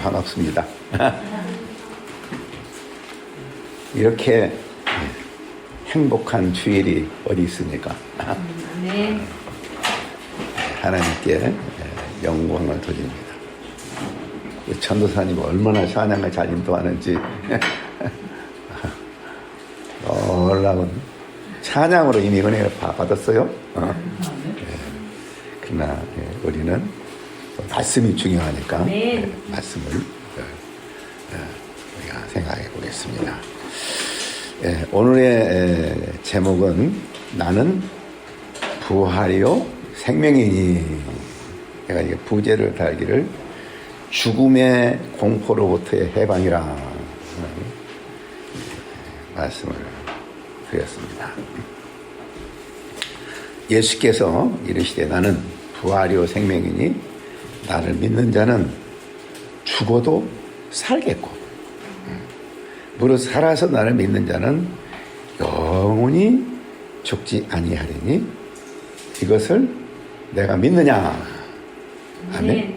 반갑습니다. 이렇게 행복한 주일이 어디 있습니까? 네. 하나님께 영광을 돌립니다. 전도사님이 얼마나 찬양을 잘 인도하는지 놀라운 찬양으로 이미 은혜를 받았어요. 그러나 우리는 말씀이 중요하니까 말씀을 우리가 생각해 보겠습니다. 오늘의 제목은 나는 부활이요 생명이니. 내가 이게 부제를 달기를 죽음의 공포로부터의 해방이라 말씀을 드렸습니다. 예수께서 이르시되 나는 부활이요 생명이니 나를 믿는 자는 죽어도 살겠고 무릇 살아서 나를 믿는 자는 영원히 죽지 아니하리니 이것을 내가 믿느냐. 아멘.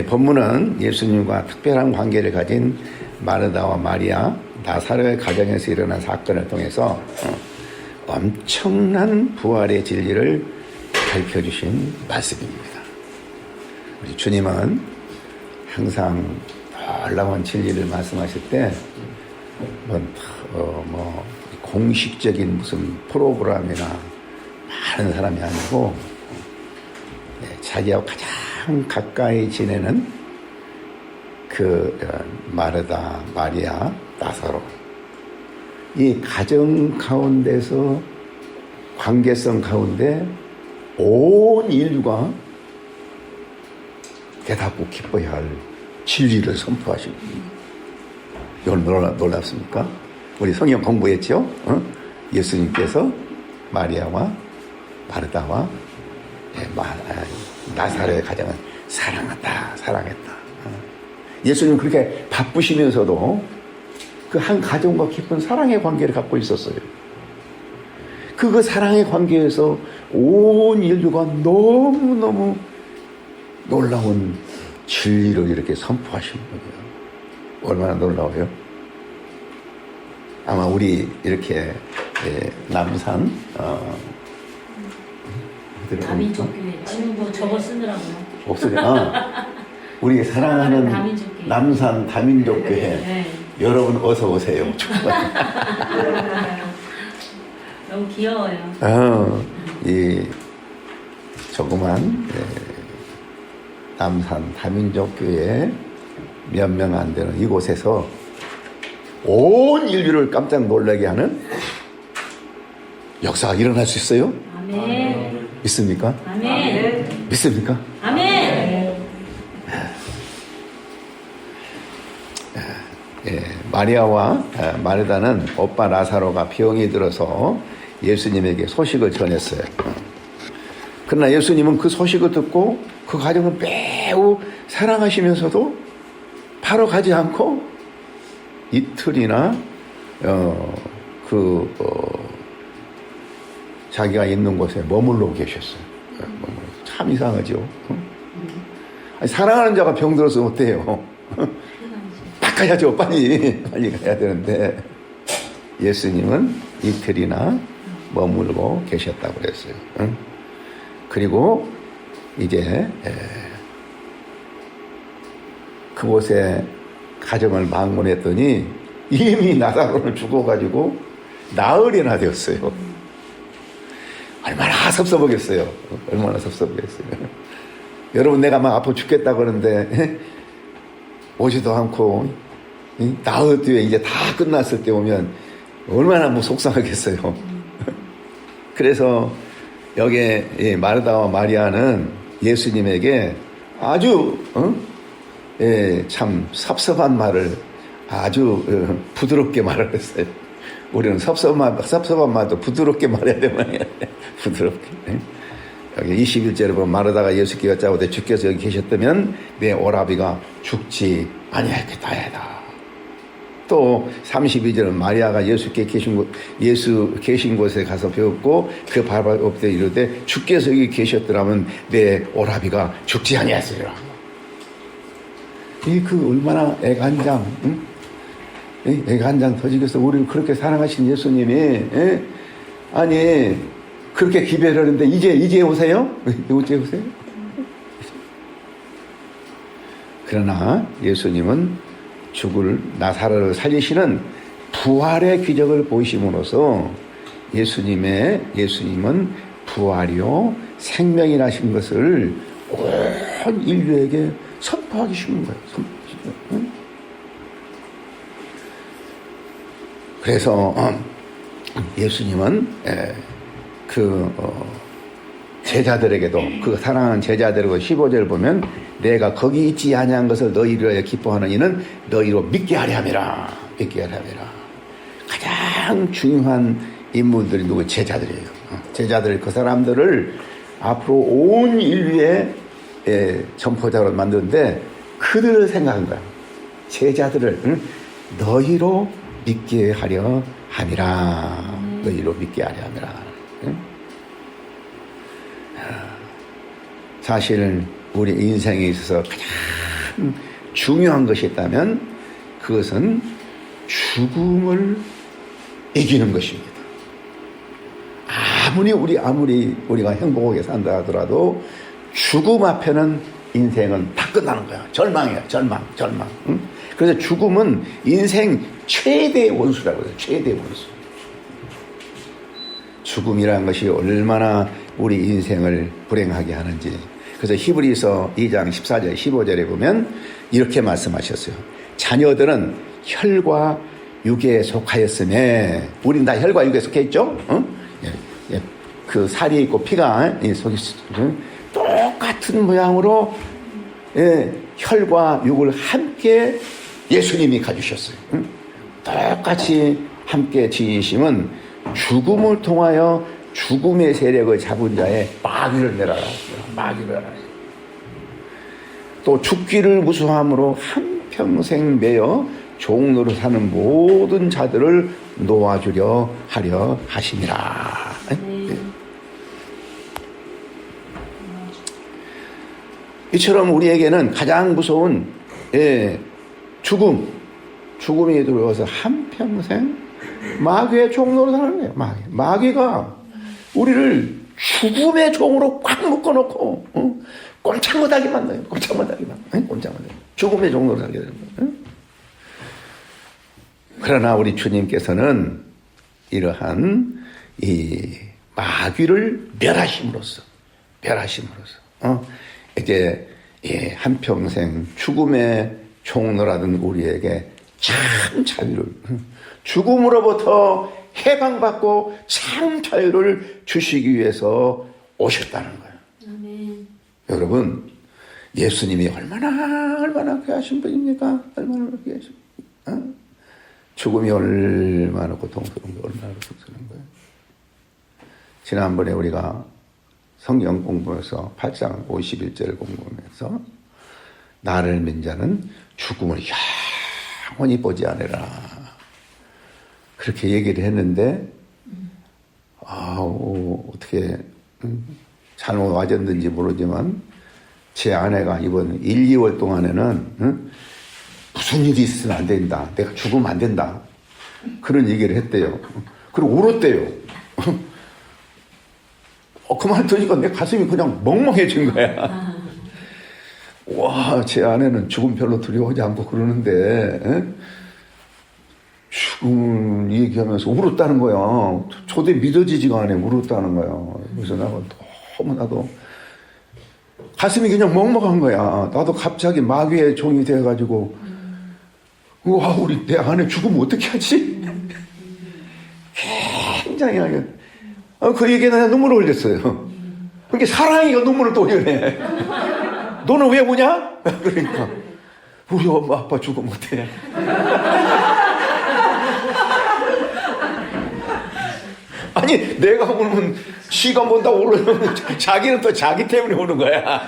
본문은 예수님과 특별한 관계를 가진 마르다와 마리아, 나사로의 가정에서 일어난 사건을 통해서 엄청난 부활의 진리를 밝혀주신 말씀입니다. 우리 주님은 항상 놀라운 진리를 말씀하실 때 공식적인 무슨 프로그램이나 많은 사람이 아니고 자기하고 가장 가까이 지내는 그 마르다, 마리아, 나사로 이 가정 가운데서 관계성 가운데 온 인류가 깨닫고 기뻐야 할 진리를 선포하시는 이건 놀랍습니까? 우리 성경 공부했죠? 예수님께서 마리아와 마르다와 나사로의 가정을 사랑했다. 예수님은 그렇게 바쁘시면서도 그 한 가정과 깊은 사랑의 관계를 갖고 있었어요. 그 사랑의 관계에서 온 인류가 너무너무 놀라운 진리를 이렇게 선포하시는 거예요. 얼마나 놀라워요? 아마 우리 이렇게 남산 다민족교회 지금 뭐 저거 쓰느라고요. 없어요. 우리 사랑하는 남산 다민족교회 네. 여러분 어서 오세요. 너무 귀여워요. 이 조그만 남산 다민족교회 몇 명 안 되는 이곳에서 온 인류를 깜짝 놀라게 하는 역사가 일어날 수 있어요? 아멘. 믿습니까? 아멘. 믿습니까? 아멘. 마리아와 마르다는 오빠 나사로가 병이 들어서 예수님에게 소식을 전했어요. 그러나 예수님은 그 소식을 듣고 그 가정을 매우 사랑하시면서도 바로 가지 않고 이틀이나 자기가 있는 곳에 머물러 계셨어요. 참 이상하죠. 아니, 사랑하는 자가 병들어서 어때요? 가야죠. 빨리 가야 되는데 예수님은 이틀이나 머물고 계셨다고 그랬어요. 그리고 이제 그곳에 가정을 방문했더니 이미 나사로는 죽어가지고 나흘이나 되었어요. 얼마나 섭섭하겠어요. 얼마나 섭섭하겠어요. 여러분, 내가 막 아파 죽겠다 그러는데 오지도 않고 나흘 뒤에 이제 다 끝났을 때 오면 얼마나 뭐 속상하겠어요. 그래서 여기에 마르다와 마리아는 예수님에게 아주 참 섭섭한 말을 아주 부드럽게 말을 했어요. 우리는 섭섭한 말도 부드럽게 말해야 되면 부드럽게. 여기 21절에 보면 마르다가 예수께 여짜오되 주께서 여기 계셨다면 내 오라비가 죽지 아니하겠다 하다. 또 32절은 마리아가 예수 계신 곳에 가서 배웠고 그 발 앞에 이르되 주께서 여기 계셨더라면 내 오라비가 죽지 아니하였으리라. 그 얼마나 애간장, 응? 애간장 터지겠어. 우리를 그렇게 사랑하신 예수님이, 예? 아니, 그렇게 기별을 하는데, 이제 오세요? 이제 오세요? 그러나 예수님은 죽을 나사로를 살리시는 부활의 기적을 보이심으로써 예수님은 부활이요 생명이라신 것을 온 인류에게 선포하기 쉬운 거예요. 그래서 예수님은 제자들에게도 그 사랑하는 제자들에게 15절 보면 내가 거기 있지 아니한 것을 너희로 기뻐하는 이는 너희로 믿게 하려 함이라. 믿게 하려 함이라. 가장 중요한 인물들이 누구? 제자들이에요. 제자들 그 사람들을 앞으로 온 인류의 전포자로 만드는데 그들을 생각한 거야. 제자들을 너희로 믿게 하려 함이라. 너희로 믿게 하려 함이라. 사실 우리 인생에 있어서 가장 중요한 것이 있다면 그것은 죽음을 이기는 것입니다. 아무리 우리가 행복하게 산다 하더라도 죽음 앞에는 인생은 다 끝나는 거야. 절망이야. 절망. 응? 그래서 죽음은 인생 최대의 원수라고 해요. 최대의 원수. 죽음이라는 것이 얼마나 우리 인생을 불행하게 하는지. 그래서 히브리서 2장 14절 15절에 보면 이렇게 말씀하셨어요. 자녀들은 혈과 육에 속하였음에 우린 다 혈과 육에 속해 있죠? 그 살이 있고 피가 속에 똑같은 모양으로 혈과 육을 함께 예수님이 가주셨어요. 똑같이 함께 지니심은 죽음을 통하여 죽음의 세력을 잡은 자의 마귀를 내라라. 마귀를 하라. 또 죽기를 무수함으로 한평생 매여 종로로 사는 모든 자들을 놓아주려 하려 하심이라. 이처럼 우리에게는 가장 무서운 죽음이 들어와서 한평생 마귀의 종로로 사는 거예요. 마귀가 우리를 죽음의 종으로 꽉 묶어놓고 꼼짝 못하게 만들어요. 꼼짝 못하게. 죽음의 종로로 살게 되는 거예요. 그러나 우리 주님께서는 이러한 이 마귀를 멸하심으로써 이제 한평생 죽음의 종로라던 우리에게 참 자유를, 죽음으로부터 해방받고 참 자유를 주시기 위해서 오셨다는 거예요. 아멘. 여러분, 예수님이 얼마나 귀하신 분입니까? 얼마나 귀하신 분입니까? 죽음이 얼마나 고통스러운 거예요. 얼마나 고통스러운 거예요. 지난번에 우리가 성경 공부에서 8장 51절을 공부하면서 나를 믿는 자는 죽음을 영원히 보지 않으라. 그렇게 얘기를 했는데 어떻게 잘못 와졌는지 모르지만 제 아내가 이번 1, 2월 동안에는 무슨 일이 있으면 안 된다. 내가 죽으면 안 된다. 그런 얘기를 했대요. 그리고 울었대요. 그 말 들으니까 내 가슴이 그냥 멍멍해진 거야. 와, 제 아내는 죽음 별로 두려워하지 않고 그러는데 죽음을 얘기하면서 울었다는 거야. 저도 믿어지지가 않아. 울었다는 거야. 그래서 너무나도 가슴이 그냥 먹먹한 거야. 나도 갑자기 마귀의 종이 돼가지고 와, 내 아내 죽으면 어떻게 하지? 굉장히 하게. 그 얘기에 내가 눈물을 흘렸어요. 그렇게 사랑이가 눈물을 또 흘려내. 너는 왜 우냐? 그러니까 우리 엄마 아빠 죽으면 어때? 아니, 내가 울면 시간 본다고 울면 자기는 또 자기 때문에 우는 거야.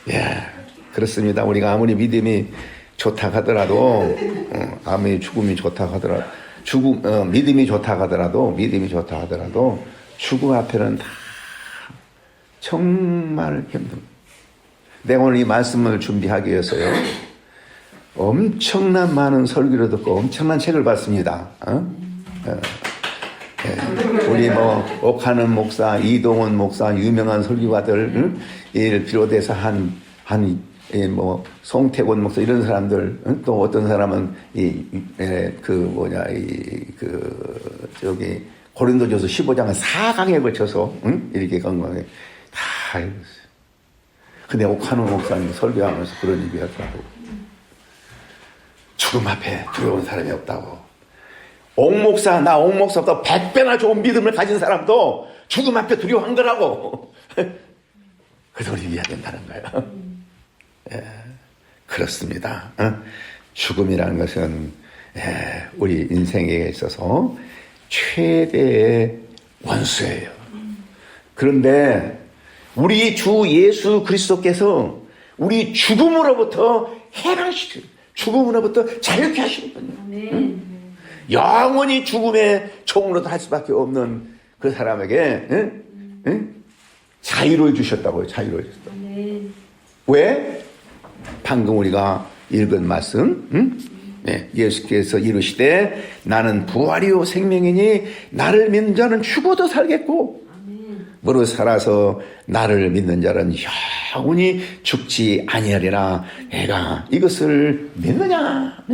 예, 그렇습니다. 우리가 아무리 믿음이 좋다 하더라도, 아무리 죽음이 좋다 하더라도, 믿음이 좋다 하더라도, 죽음 앞에는 다 정말 힘듭니다. 내가 오늘 이 말씀을 준비하기 위해서요. 엄청난 많은 설교를 듣고 엄청난 책을 봤습니다. 우리 옥하는 목사, 이동원 목사, 유명한 설교가들, 이를 비롯해서 송태곤 목사, 이런 사람들, 또 어떤 사람은, 고린도전서 15장은 4강에 걸쳐서, 이렇게 건강하게 다 읽었어요. 근데 옥하는 목사님 설교하면서 그런 얘기 하더라고. 죽음 앞에 두려운 사람이 없다고. 옥 목사보다 100배나 좋은 믿음을 가진 사람도 죽음 앞에 두려워한 거라고. 그래서 우리 이야기한다는 거예요. 예, 그렇습니다. 죽음이라는 것은 우리 인생에 있어서 최대의 원수예요. 그런데 우리 주 예수 그리스도께서 우리 죽음으로부터 해방시켜요. 죽음으로부터 자유케 하시는 분이에요. 영원히 죽음의 종으로 할 수밖에 없는 그 사람에게 자유를 주셨다고요. 자유를 주셨다고. 왜? 방금 우리가 읽은 말씀, 예수께서 이르시되 나는 부활이요 생명이니 나를 믿는 자는 죽어도 살겠고 무릇 살아서 나를 믿는 자는 영원히 죽지 아니하리라. 내가 이것을 믿느냐?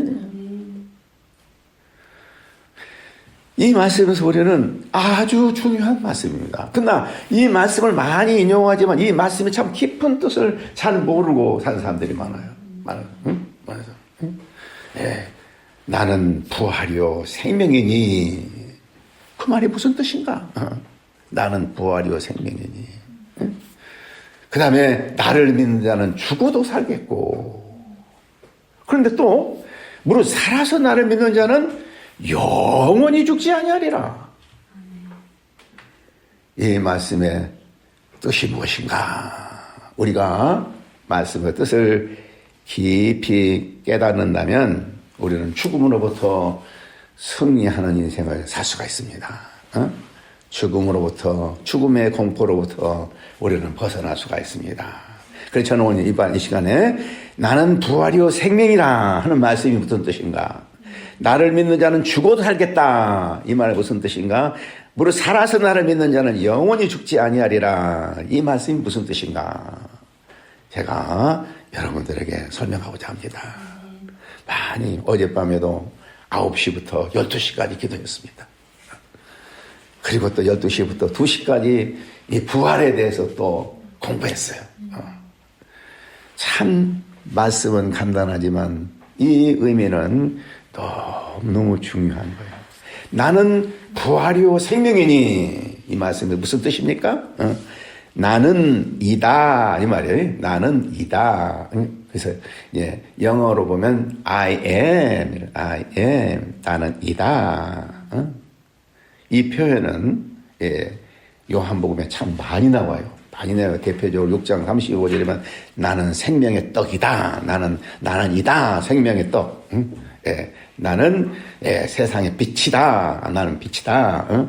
이 말씀에서 우리는 아주 중요한 말씀입니다. 그러나 이 말씀을 많이 인용하지만 이 말씀이 참 깊은 뜻을 잘 모르고 사는 사람들이 많아요. 나는 부활이요 생명이니, 그 말이 무슨 뜻인가? 나는 부활이요 생명이니. 그 다음에 나를 믿는 자는 죽어도 살겠고, 그런데 또 무릇 살아서 나를 믿는 자는 영원히 죽지 아니하리라. 이 말씀의 뜻이 무엇인가? 우리가 말씀의 뜻을 깊이 깨닫는다면 우리는 죽음으로부터 승리하는 인생을 살 수가 있습니다. 죽음으로부터, 죽음의 공포로부터 우리는 벗어날 수가 있습니다. 그래서 저는 오늘 이 시간에 나는 부활이요 생명이라 하는 말씀이 무슨 뜻인가? 나를 믿는 자는 죽어도 살겠다. 이 말은 무슨 뜻인가? 무릇 살아서 나를 믿는 자는 영원히 죽지 아니하리라. 이 말씀이 무슨 뜻인가? 제가 여러분들에게 설명하고자 합니다. 많이 어젯밤에도 9시부터 12시까지 기도했습니다. 그리고 또 12시부터 2시까지 이 부활에 대해서 또 공부했어요. 참 말씀은 간단하지만 이 의미는 너무 중요한 거예요. 나는 부활이요 생명이니, 이 말씀이 무슨 뜻입니까? 나는 이다 이 말이에요. 나는 이다. 그래서 영어로 보면 I am, 나는 이다. 이 표현은 요한복음에 참 많이 나와요. 많이 나와요. 대표적으로 6장 35절이면 나는 생명의 떡이다. 나는 이다. 생명의 떡. 나는 세상의 빛이다. 나는 빛이다.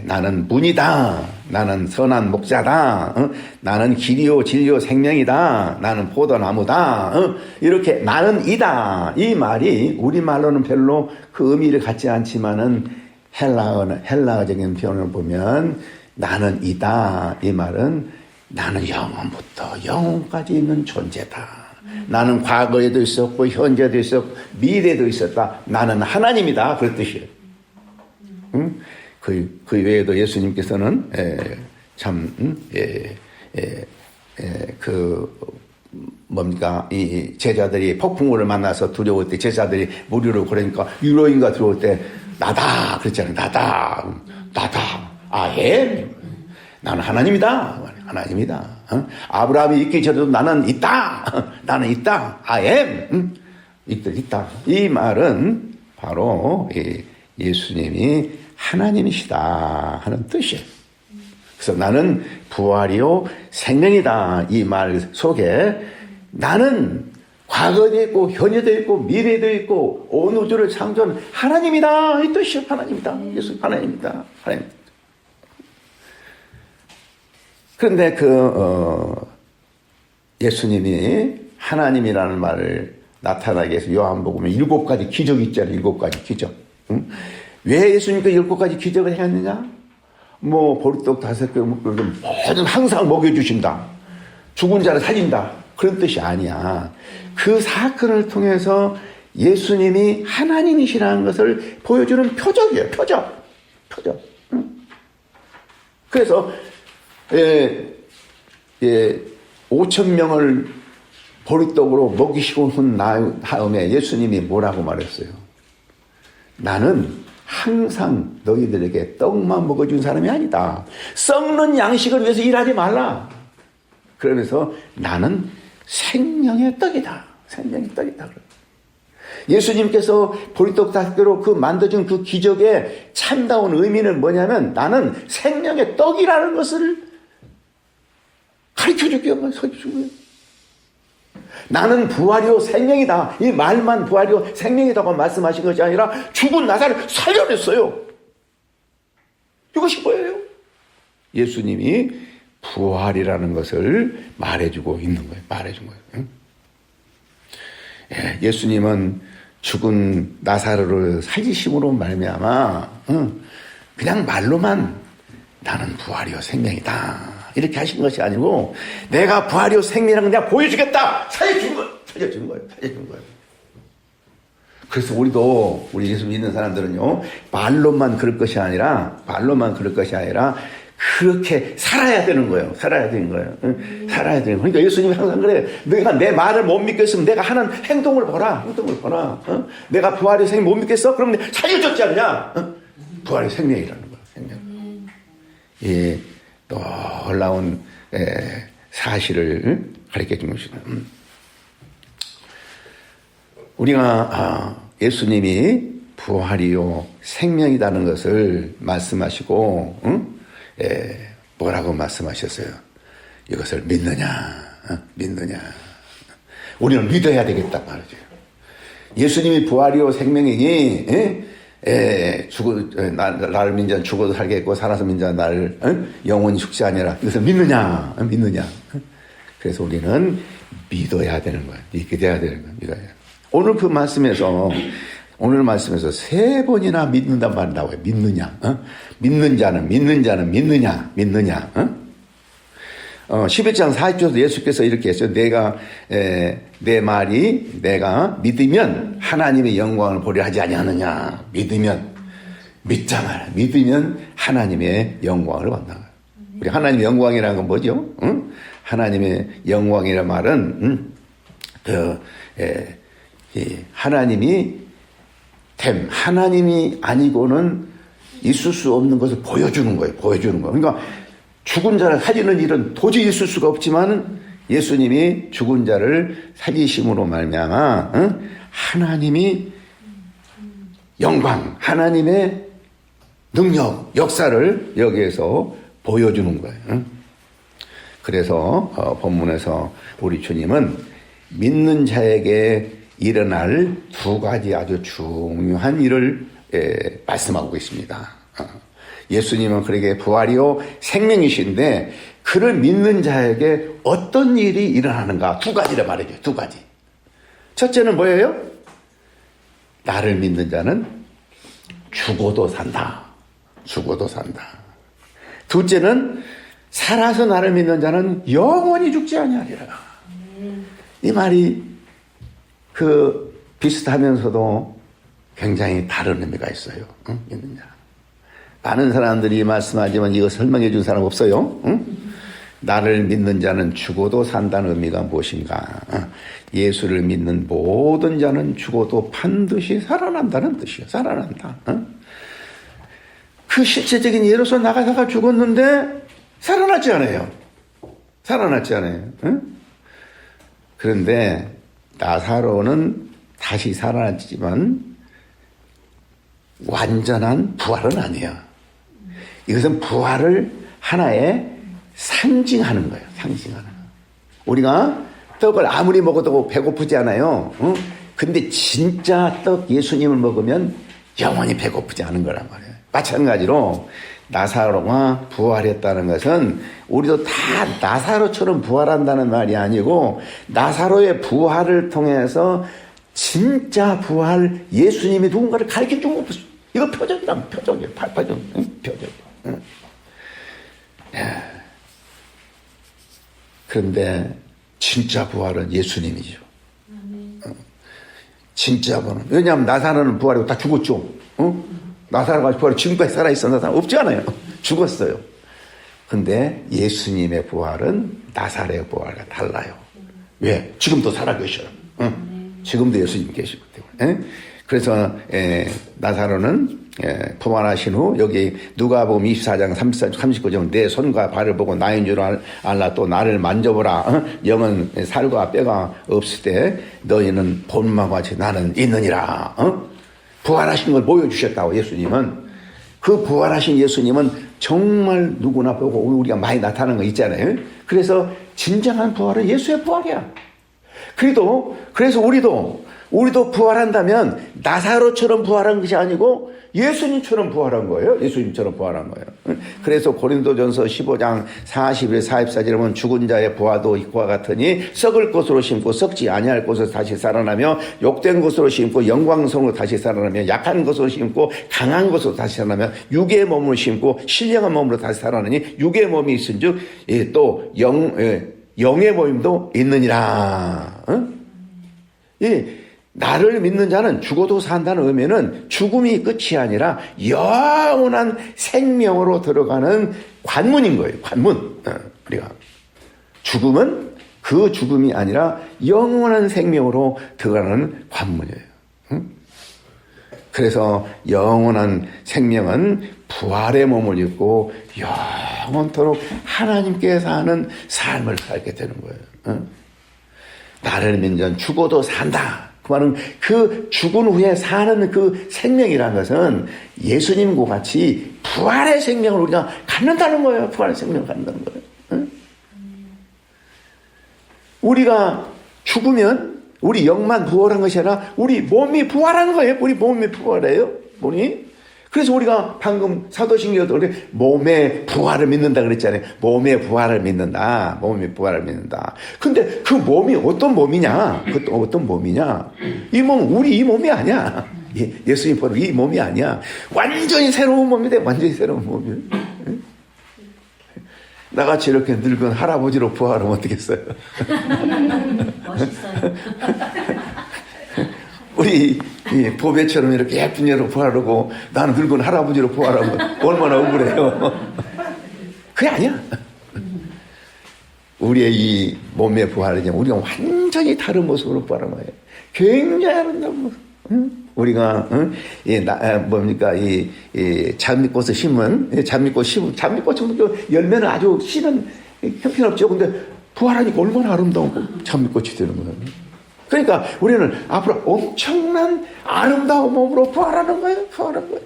나는 문이다. 나는 선한 목자다. 나는 길이요 진리요 생명이다. 나는 포도나무다. 이렇게 나는 이다. 이 말이 우리말로는 별로 그 의미를 갖지 않지만은 헬라어적인 표현을 보면 나는 이다. 이 말은 나는 영원부터 영원까지 있는 존재다. 나는 과거에도 있었고 현재도 있었고 미래도 있었다. 나는 하나님이다. 그런 뜻이에요. 그 외에도 예수님께서는 이 제자들이 폭풍우를 만나서 두려울 때 제자들이 무리로 그러니까 유로인가 들어올 때 나다 그랬잖아요. 나다. 아예 나는 하나님이다. 하나님이다. 아브라함이 있기 전에도 나는 있다. 나는 있다. I am. 있다. 이 말은 바로 예수님이 하나님이시다 하는 뜻이에요. 그래서 나는 부활이요 생명이다. 이 말 속에 나는 과거도 있고 현재도 있고 미래도 있고 온 우주를 창조한 하나님이다. 이 뜻이에요. 하나님이다. 예수 하나님이다. 하나님. 그런데 예수님이 하나님이라는 말을 나타나게 해서 요한복음에 7가지 기적이 있잖아요. 7가지 기적. 응? 왜 예수님께 7가지 기적을 했느냐? 뭐 보리떡 5개 모든 항상 먹여주신다. 죽은 자를 살린다. 그런 뜻이 아니야. 그 사건을 통해서 예수님이 하나님이시라는 것을 보여주는 표적이에요. 표적. 응? 그래서 5,000명을 보리떡으로 먹이시고 한 다음에 예수님이 뭐라고 말했어요? 나는 항상 너희들에게 떡만 먹어준 사람이 아니다. 썩는 양식을 위해서 일하지 말라. 그러면서 나는 생명의 떡이다. 생명의 떡이다. 예수님께서 보리떡 5개로 그 만들어준 그 기적의 참다운 의미는 뭐냐면 나는 생명의 떡이라는 것을 가르쳐주기 위해서 서주신 거예요. 나는 부활이요 생명이다. 이 말만 부활이요 생명이다고 말씀하신 것이 아니라 죽은 나사를 살려냈어요. 이것이 뭐예요? 예수님이 부활이라는 것을 말해주고 있는 거예요. 말해준 거예요. 응? 예수님은 죽은 나사로를 살리심으로 말미암아 그냥 말로만 나는 부활이요 생명이다 이렇게 하신 것이 아니고 내가 부활이요 생명이라는 걸 내가 보여주겠다. 살려준 거예요. 그래서 우리 예수 믿는 사람들은요 말로만 그럴 것이 아니라 그렇게 살아야 되는 거예요. 살아야 되는 거예요. 그러니까 예수님이 항상 그래. 내가 내 말을 못 믿겠으면 내가 하는 행동을 보라. 내가 부활의 생명 못 믿겠어? 그럼 살려줬지 않냐? 부활의 생명이라는 거야. 생명. 이 놀라운 사실을 가르쳐 준 것이다. 우리가 예수님이 부활이요 생명이라는 것을 말씀하시고 뭐라고 말씀하셨어요? 이것을 믿느냐? 우리는 믿어야 되겠다 말이죠. 예수님이 부활이요 생명이니 나를 믿는 자는 죽어도 살겠고 살아서 믿는 자는 나를 영원히 죽지 아니라 이것을 믿느냐? 그래서 우리는 믿어야 되는 거예요. 믿어야 되는 거예요. 믿어야. 오늘 그 말씀에서 3번이나 믿는단 말이 나와요. 믿느냐. 믿는 자는 믿느냐. 11장 40절에서 예수께서 이렇게 했어요. 내 말이 내가 믿으면 하나님의 영광을 보려 하지 아니하느냐. 믿으면 하나님의 영광을 본다. 우리 하나님의 영광이라는 건 뭐죠? 하나님의 영광이라는 말은 하나님이 아니고는 있을 수 없는 것을 보여주는 거예요. 그러니까 죽은 자를 살리는 일은 도저히 있을 수가 없지만 예수님이 죽은 자를 살리심으로 말미암아 하나님이 영광, 하나님의 능력, 역사를 여기에서 보여주는 거예요. 그래서 본문에서 우리 주님은 믿는 자에게 일어날 2가지 아주 중요한 일을 말씀하고 있습니다. 예수님은 그에게 부활이요 생명이신데 그를 믿는 자에게 어떤 일이 일어나는가 2가지를 말해줘요. 2가지. 첫째는 뭐예요? 나를 믿는 자는 죽어도 산다. 둘째는 살아서 나를 믿는 자는 영원히 죽지 아니하리라. 이 말이 비슷하면서도 굉장히 다른 의미가 있어요. 믿는 자. 많은 사람들이 말씀하지만 이거 설명해 준 사람 없어요. 나를 믿는 자는 죽어도 산다는 의미가 무엇인가? 예수를 믿는 모든 자는 죽어도 반드시 살아난다는 뜻이에요. 살아난다. 그 실체적인 예로서 나가다가 죽었는데 살아났지 않아요. 그런데 나사로는 다시 살아났지만 완전한 부활은 아니야. 이것은 부활을 하나의 상징하는 거예요. 우리가 떡을 아무리 먹어도 배고프지 않아요. 근데 진짜 떡 예수님을 먹으면 영원히 배고프지 않은 거란 말이에요. 마찬가지로 나사로가 부활했다는 것은 우리도 다 나사로처럼 부활한다는 말이 아니고 나사로의 부활을 통해서 진짜 부활 예수님이 누군가를 가르쳐 준 거. 이거 표적이란 표적이에요. 발표적 표적. 그런데 진짜 부활은 예수님이죠. 진짜 부활은. 왜냐하면 나사로는 부활이고 다 죽었죠. 나사로가 부활이 지금까지 살아있어. 나사로 없지 않아요. 죽었어요. 근데 예수님의 부활은 나사로의 부활과 달라요. 왜? 지금도 살아계셔요. 지금도 예수님 계시기 때문에. 그래서 나사로는 부활하신 후 여기 누가복음 24장 39절 내 손과 발을 보고 나인 줄 알라 또 나를 만져보라. 영은 살과 뼈가 없을 때 너희는 본마 같이 나는 있느니라. 부활하신 걸 보여주셨다고. 예수님은 그 부활하신 예수님은 정말 누구나 보고 우리가 많이 나타나는 거 있잖아요. 그래서 진정한 부활은 예수의 부활이야. 그래서 우리도 부활한다면 나사로처럼 부활한 것이 아니고 예수님처럼 부활한 거예요. 예수님처럼 부활한 거예요. 그래서 고린도전서 15장 41, 44절에 보면 죽은 자의 부활도 이와 같으니 썩을 것으로 심고 썩지 아니할 것으로 다시 살아나며 욕된 것으로 심고 영광성으로 다시 살아나며 약한 것으로 심고 강한 것으로 다시 살아나며 육의 몸으로 심고 신령한 몸으로 다시 살아나니 육의 몸이 있은즉 또 영의 몸도 있느니라. 나를 믿는 자는 죽어도 산다는 의미는 죽음이 끝이 아니라 영원한 생명으로 들어가는 관문인 거예요. 관문. 우리가 죽음은 그 죽음이 아니라 영원한 생명으로 들어가는 관문이에요. 그래서 영원한 생명은 부활의 몸을 입고 영원토록 하나님께 사는 삶을 살게 되는 거예요. 나를 믿는 자는 죽어도 산다. 그 말은 그 죽은 후에 사는 그 생명이라는 것은 예수님과 같이 부활의 생명을 우리가 갖는다는 거예요. 부활의 생명을 갖는다는 거예요. 응? 우리가 죽으면 우리 영만 부활한 것이 아니라 우리 몸이 부활하는 거예요. 우리 몸이 부활해요. 몸이. 그래서 우리가 방금 사도신경도 몸의 부활을 믿는다 그랬잖아요. 몸의 부활을 믿는다. 몸의 부활을 믿는다. 근데 그 몸이 어떤 몸이냐? 그것도 어떤 몸이냐? 이 몸은 우리 이 몸이 아니야. 예수님 보는 이 몸이 아니야. 완전히 새로운 몸인데 완전히 새로운 몸이에요. 나같이 이렇게 늙은 할아버지로 부활하면 어떻겠어요? 멋있어요. 우리 보배처럼 이렇게 예쁜 여로 부활하고 나는 늙은 할아버지로 부활하면 얼마나 억울해요. 그게 아니야. 우리의 이 몸의 부활은 우리가 완전히 다른 모습으로 부활한 거예요. 굉장히 아름다운 모습. 우리가 장미꽃을 심은 장미꽃은 열매는 아주 씨는 형편없죠. 근데 부활하니까 얼마나 아름다운 장미꽃이 되는 거예요. 그러니까 우리는 앞으로 엄청난 아름다운 몸으로 부활하는 거예요. 부활하는 거예요.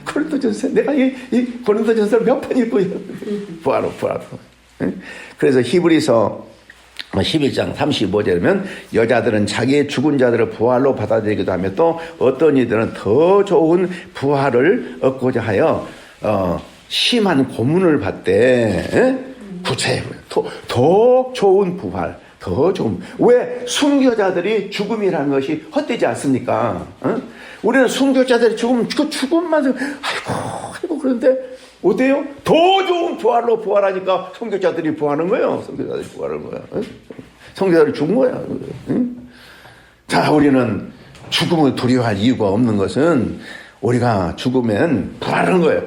고린도전서 내가 이 고린도전서를 몇 번 읽고 부활하고. 그래서 히브리서 11장 35절이면 여자들은 자기의 죽은 자들을 부활로 받아들이기도 하며 또 어떤 이들은 더 좋은 부활을 얻고자 하여 심한 고문을 받되 구체적으로 더 좋은 부활. 더 좋은. 왜? 순교자들이 죽음이라는 것이 헛되지 않습니까? 우리는 순교자들이 죽음만 아이고 그런데 어때요? 더 좋은 부활로 부활하니까 순교자들이 부활하는 거예요. 순교자들이 부활하는 거야. 순교자들이 죽은 거야. 자, 우리는 죽음을 두려워할 이유가 없는 것은 우리가 죽으면 부활하는 거예요.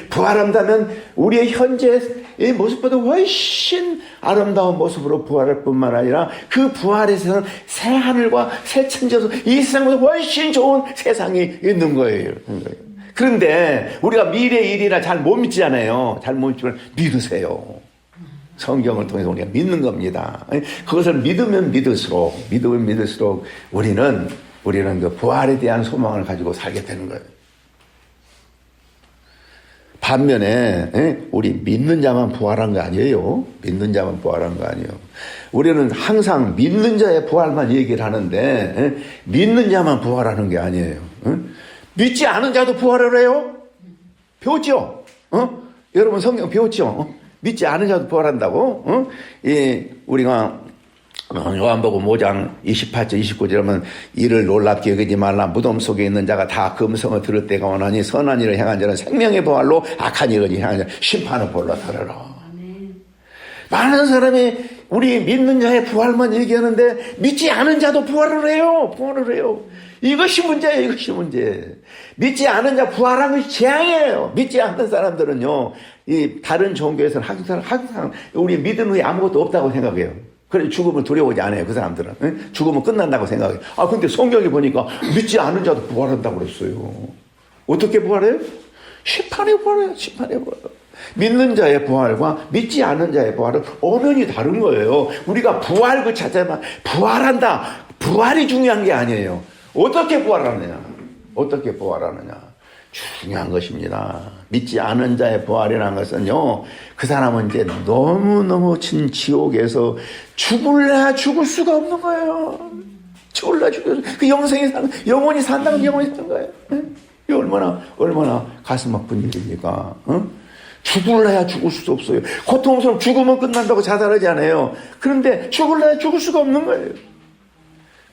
부활한다면 우리의 현재의 모습보다 훨씬 아름다운 모습으로 부활할 뿐만 아니라 그 부활에서는 새 하늘과 새 천지에서 이 세상보다 훨씬 좋은 세상이 있는 거예요. 그런데 우리가 미래의 일이라 잘 못 믿잖아요. 잘 못 믿지만 믿으세요. 성경을 통해서 우리가 믿는 겁니다. 그것을 믿으면 믿을수록 우리는 그 부활에 대한 소망을 가지고 살게 되는 거예요. 반면에 우리 믿는 자만 부활한 거 아니에요. 믿는 자만 부활한 거 아니에요. 우리는 항상 믿는 자의 부활만 얘기를 하는데 믿는 자만 부활하는 게 아니에요. 믿지 않은 자도 부활을 해요. 배웠죠? 여러분 성경 배웠죠? 믿지 않은 자도 부활한다고. 우리가 요한복음 5장 28절 29절 하면 이를 놀랍게 여기지 말라. 무덤 속에 있는 자가 다 금성을 들을 때가 오나니 선한 일을 행한 자는 생명의 부활로 악한 일을 행한 자는 심판의 부활로 살아라. 많은 사람이 우리 믿는 자의 부활만 얘기하는데 믿지 않은 자도 부활을 해요. 부활을 해요. 이것이 문제예요. 이것이 문제. 믿지 않은 자 부활하는 것이 재앙이에요. 믿지 않는 사람들은요, 이 다른 종교에서는 항상 우리 믿은 후에 아무것도 없다고 생각해요. 그래 죽음을 두려워하지 않아요. 그 사람들은. 응? 죽으면 끝난다고 생각해요. 근데 성경에 보니까 믿지 않은 자도 부활한다고 그랬어요. 어떻게 부활해요? 심판에 부활해요. 심판에 부활. 믿는 자의 부활과 믿지 않는 자의 부활은 엄연히 다른 거예요. 우리가 부활 그 자체만 부활한다. 부활이 중요한 게 아니에요. 어떻게 부활하느냐. 어떻게 부활하느냐. 중요한 것입니다. 믿지 않은 자의 부활이라는 것은요, 그 사람은 이제 너무너무 지옥에서 죽을래 죽을 수가 없는 거예요. 죽을래 죽을 수, 그 영원히 산다는 영원히 사는 거예요. 이게 얼마나 가슴 아픈 일입니까? 죽을래야 죽을 수 없어요. 고통스러움 죽으면 끝난다고 자살하지 않아요. 그런데 죽을래야 죽을 수가 없는 거예요.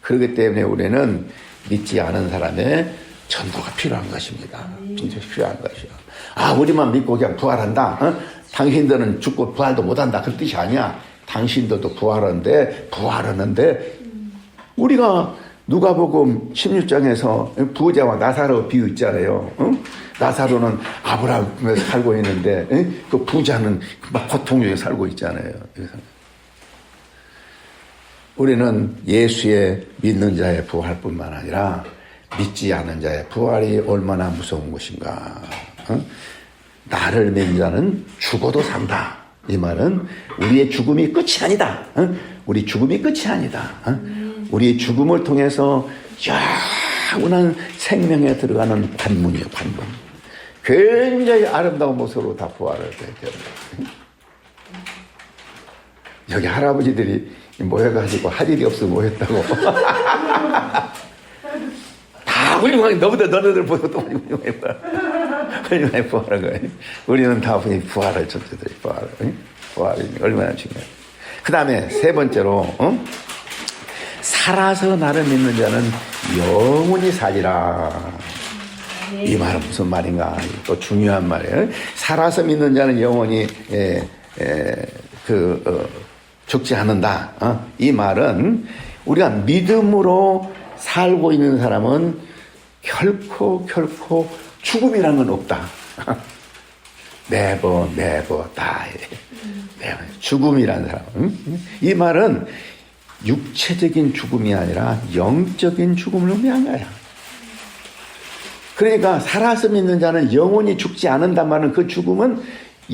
그렇기 때문에 우리는 믿지 않은 사람의 전도가 필요한 것입니다. 진짜 필요한 것이요. 우리만 믿고 그냥 부활한다. 당신들은 죽고 부활도 못한다. 그런 뜻이 아니야. 당신들도 부활하는데 우리가 누가복음 16장에서 부자와 나사로 비유 있잖아요. 나사로는 아브라함에 살고 있는데 그 부자는 막 고통 중에 살고 있잖아요. 우리는 예수의 믿는 자의 부활뿐만 아니라 믿지 않은 자의 부활이 얼마나 무서운 것인가. 나를 믿는 자는 죽어도 산다. 이 말은 우리의 죽음이 끝이 아니다. 우리 죽음이 끝이 아니다. 우리의 죽음을 통해서 영원한 생명에 들어가는 관문이에요. 관문. 굉장히 아름다운 모습으로 다 부활을 해요. 여기 할아버지들이 모여가지고 할 일이 없어 모였다고. 다 훌륭하게 너네들 보고 또 훌륭하게 부활한 거예요. 우리는 다 부활할 존재들이 부활이 얼마나 중요해요. 그 다음에 세 번째로 살아서 나를 믿는 자는 영원히 살리라. 이 말은 무슨 말인가? 또 중요한 말이에요. 살아서 믿는 자는 영원히 죽지 않는다. 이 말은 우리가 믿음으로 살고 있는 사람은 결코 죽음이라는 건 없다. never die. 죽음이라는 사람. 이 말은 육체적인 죽음이 아니라 영적인 죽음을 의미한 거야. 그러니까 살아서 믿는 자는 영원히 죽지 않는단 말은 그 죽음은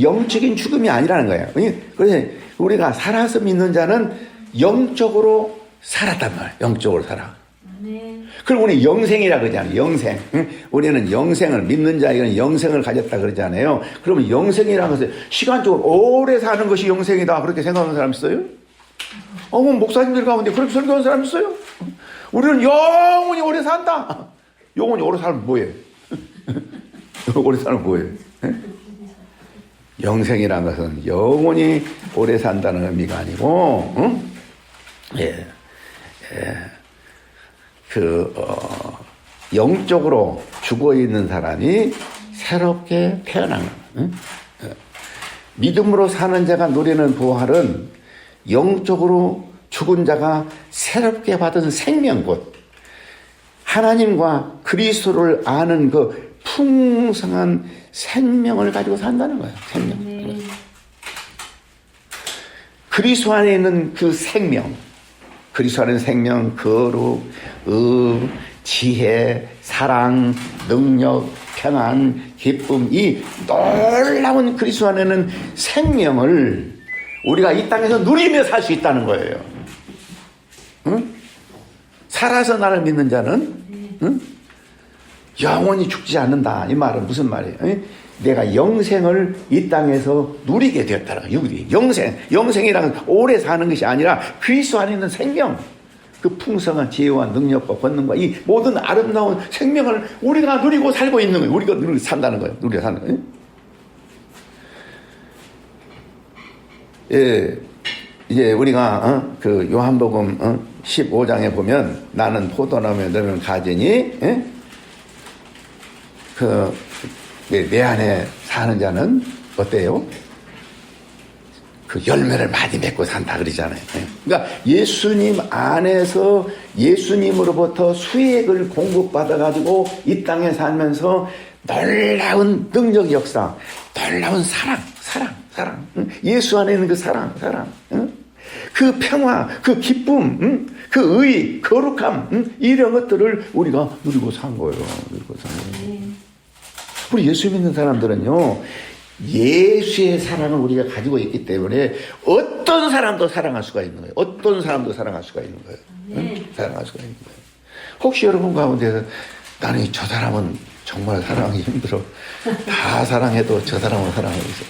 영적인 죽음이 아니라는 거예요. 그래서 우리가 살아서 믿는 자는 영적으로 살았단 말이에요. 영적으로 살아. 그리고 우리 영생이라 그러잖아요. 영생. 우리는 영생을 믿는 자에게는 영생을 가졌다 그러잖아요. 그러면 영생이라는 것은 시간적으로 오래 사는 것이 영생이다 그렇게 생각하는 사람 있어요? 목사님들 가운데 그렇게 설교하는 사람 있어요? 우리는 영원히 오래 산다. 영원히 오래 살면 뭐예요? 오래 살면 뭐예요? 영생이라는 것은 영원히 오래 산다는 의미가 아니고, 영적으로 죽어 있는 사람이 새롭게 태어나는, 믿음으로 사는 자가 누리는 부활은 영적으로 죽은 자가 새롭게 받은 생명곧, 하나님과 그리스도를 아는 그 풍성한 생명을 가지고 산다는 거예요. 생명. 그리스도 안에 있는 그 생명, 그리스도 안에 있는 생명, 거룩, 지혜, 사랑, 능력, 평안, 기쁨, 이 놀라운 그리스도 안에는 생명을 우리가 이 땅에서 누리며 살 수 있다는 거예요. 살아서 나를 믿는 자는 영원히 죽지 않는다. 이 말은 무슨 말이에요? 내가 영생을 이 땅에서 누리게 되었다는 거예요. 영생이란 오래 사는 것이 아니라 그리스도 안에 있는 생명, 그 풍성한 지혜와 능력과 권능과 이 모든 아름다운 생명을 우리가 누리고 살고 있는 거예요. 우리가 누리고 산다는 거예요. 누리고 사는 거예요. 이제 우리가 그 요한복음 15장에 보면 나는 포도나무에 너는 가지니 내 안에 사는 자는 어때요? 그 열매를 많이 맺고 산다 그러잖아요. 그러니까 예수님 안에서 예수님으로부터 수액을 공급받아가지고 이 땅에 살면서 놀라운 능력 역사, 놀라운 사랑. 예수 안에 있는 그 사랑. 그 평화, 그 기쁨, 그 의, 거룩함, 이런 것들을 우리가 누리고 산 거예요. 우리 예수 믿는 사람들은요, 예수의 사랑을 우리가 가지고 있기 때문에 어떤 사람도 사랑할 수가 있는 거예요. 사랑할 수가 있는 거예요. 혹시 여러분 가운데서 나는 저 사람은 정말 사랑하기 힘들어. 다 사랑해도 저 사람은 사랑하기 싫어.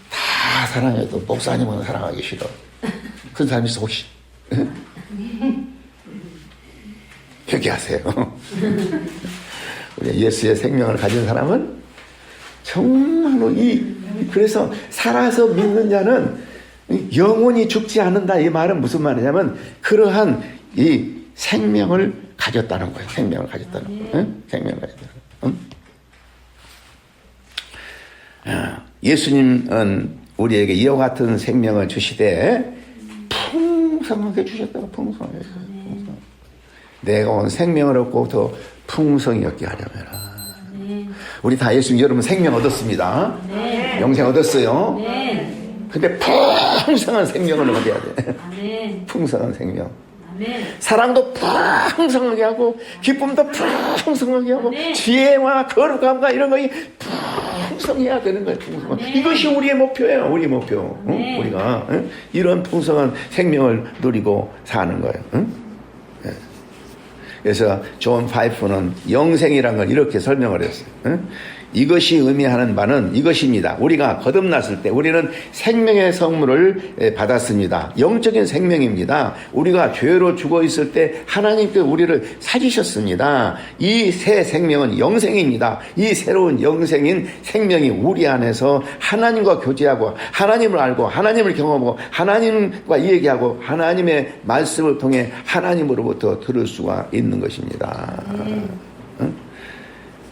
다 사랑해도 목사님은 사랑하기 싫어. 그런 사람이 있어 혹시? 회개하세요. 우리 예수의 생명을 가진 사람은 정말로 그래서 살아서 믿는 자는 영원히 죽지 않는다. 이 말은 무슨 말이냐면 그러한 이 생명을 가졌다는 거예요. 생명을 가졌다는 거예요. 생명을 가졌다는 거예요. 예수님은 우리에게 이와 같은 생명을 주시되 풍성하게 주셨다고. 풍성하게. 내가 온 생명을 얻고 더 풍성히 얻게 하려면 우리 다 예수님 여러분 생명 얻었습니다. 영생 얻었어요. 근데 풍성한 생명을 얻어야 돼. 풍성한 생명. 사랑도 풍성하게 하고 기쁨도 풍성하게 하고 지혜와 거룩함과 이런 것이 풍성해야 되는 거예요. 이것이 우리의 목표예요. 우리 목표. 우리가 이런 풍성한 생명을 누리고 사는 거예요. 그래서 존 파이프는 영생이라는 걸 이렇게 설명을 했어요. 이것이 의미하는 바는 이것입니다. 우리가 거듭났을 때 우리는 생명의 선물을 받았습니다. 영적인 생명입니다. 우리가 죄로 죽어 있을 때 하나님께서 우리를 살리셨습니다. 이 새 생명은 영생입니다. 이 새로운 영생인 생명이 우리 안에서 하나님과 교제하고 하나님을 알고 하나님을 경험하고 하나님과 얘기하고 하나님의 말씀을 통해 하나님으로부터 들을 수가 있는 것입니다.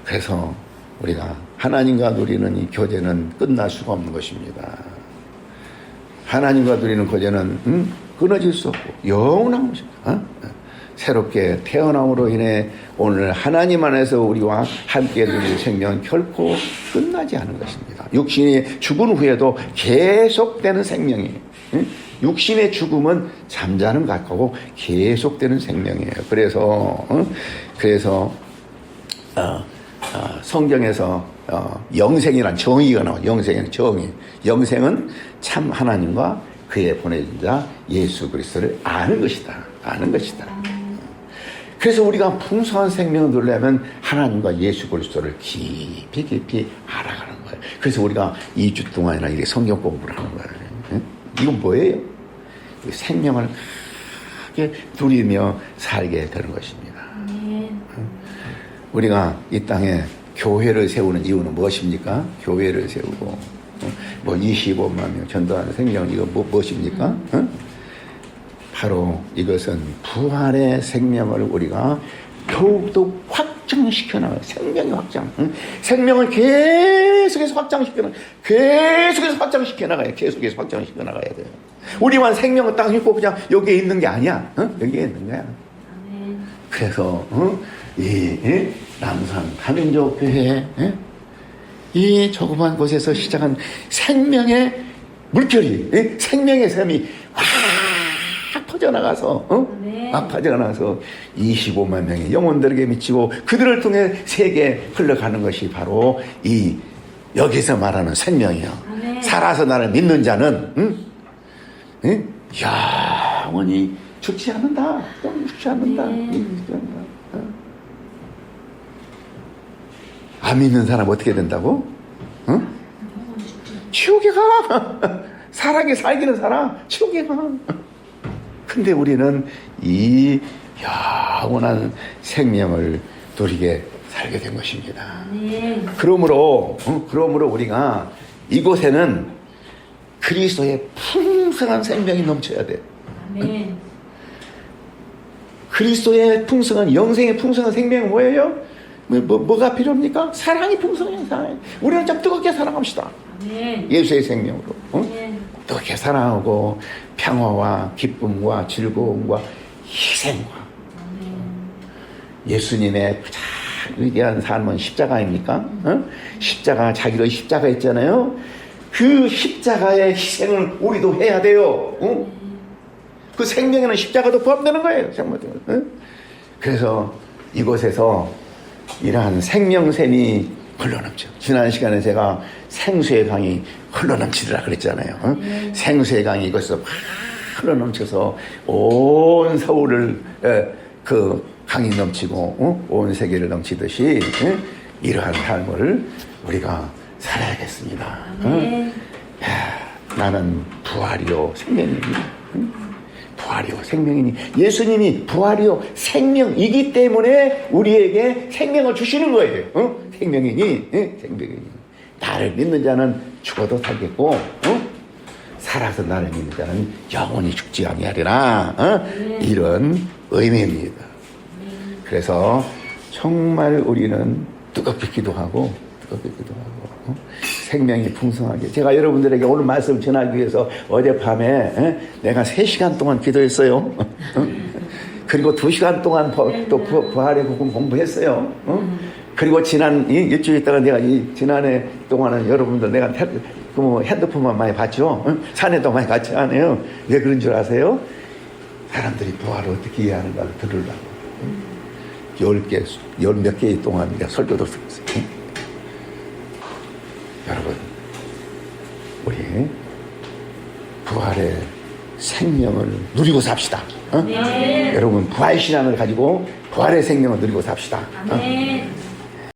그래서 우리가 하나님과 누리는 이 교제는 끝날 수가 없는 것입니다. 하나님과 누리는 교제는 끊어질 수 없고 영원한 것입니다. 새롭게 태어남으로 인해 오늘 하나님 안에서 우리와 함께 누릴 생명은 결코 끝나지 않은 것입니다. 육신이 죽은 후에도 계속되는 생명이에요. 육신의 죽음은 잠자는 것 같고 계속되는 생명이에요. 그래서 성경에서 영생이란 정의가 나와요. 영생은 정의. 영생은 참 하나님과 그의 보내준 자 예수 그리스도를 아는 것이다. 그래서 우리가 풍성한 생명을 누리려면 하나님과 예수 그리스도를 깊이 알아가는 거예요. 그래서 우리가 2주 동안이나 이렇게 성경 공부를 하는 거예요. 이건 뭐예요? 생명을 크게 누리며 살게 되는 것입니다. 우리가 이 땅에 교회를 세우는 이유는 무엇입니까? 교회를 세우고 25만 명 전도하는 생명 이거 무엇입니까? 바로 이것은 부활의 생명을 우리가 더욱더 확장시켜 나가요. 생명의 확장. 생명을 계속해서 확장시켜 나가요. 계속해서 확장시켜 나가야 돼요. 우리만 생명을 딱 믿고 그냥 여기에 있는 게 아니야. 여기에 있는 거야. 그래서 이 남산 다민족교회 이 조그만 곳에서 시작한 생명의 물결이 생명의 샘이 확 퍼져나가서 막 퍼져나가서 25만 명의 영혼들에게 미치고 그들을 통해 세계에 흘러가는 것이 바로 이 여기서 말하는 생명이요. 살아서 나를 믿는 자는 영원히 죽지 않는다. 안 믿는 사람 어떻게 된다고? 지옥에 가. 사랑에 살기는 살아. 지옥에 가. 근데 우리는 이 영원한 생명을 누리게 살게 된 것입니다. 그러므로 우리가 이곳에는 그리스도의 풍성한 생명이 넘쳐야 돼. 아멘. 그리스도의 풍성한 영생의 풍성한 생명은 뭐예요? 뭐가 필요합니까? 사랑이 풍성해요. 사랑. 우리는 좀 뜨겁게 사랑합시다. 아멘. 예수의 생명으로. 아멘. 뜨겁게 사랑하고 평화와 기쁨과 즐거움과 희생과 예수님의 가장 위대한 삶은 십자가입니까? 십자가, 자기도 십자가 했잖아요. 그 십자가의 희생을 우리도 해야 돼요. 그 생명에는 십자가도 포함되는 거예요. 그래서 이곳에서 이러한 생명샘이 흘러넘쳐. 지난 시간에 제가 생수의 강이 흘러넘치더라 그랬잖아요. 생수의 강이 이곳에서 막 흘러넘쳐서 온 서울을 그 강이 넘치고 온 세계를 넘치듯이 이러한 삶을 우리가 살아야겠습니다. 나는 부활이요 생명입니다. 부활이요 생명이니 예수님이 부활이요 생명이기 때문에 우리에게 생명을 주시는 거예요. 생명이니 생명이니 나를 믿는 자는 죽어도 살겠고 살아서 나를 믿는 자는 영원히 죽지 아니하리라. 이런 의미입니다. 그래서 정말 우리는 뜨겁게 기도하고 생명이 풍성하게. 제가 여러분들에게 오늘 말씀 전하기 위해서 어젯밤에 내가 3시간 동안 기도했어요. 그리고 2시간 동안 또 부활의 복음 공부했어요. 그리고 지난 일주일 있다가 내가 지난해 동안은 여러분들 내가 핸드폰만 많이 봤죠. 산에도 많이 같이 하네요. 왜 그런 줄 아세요? 사람들이 부활을 어떻게 이해하는가를 들으려고. 10몇 개 동안 내가 설교도 들었어요. 여러분, 우리 부활의 생명을 누리고 삽시다. 네. 여러분, 부활신앙을 가지고 부활의 생명을 누리고 삽시다. 아멘.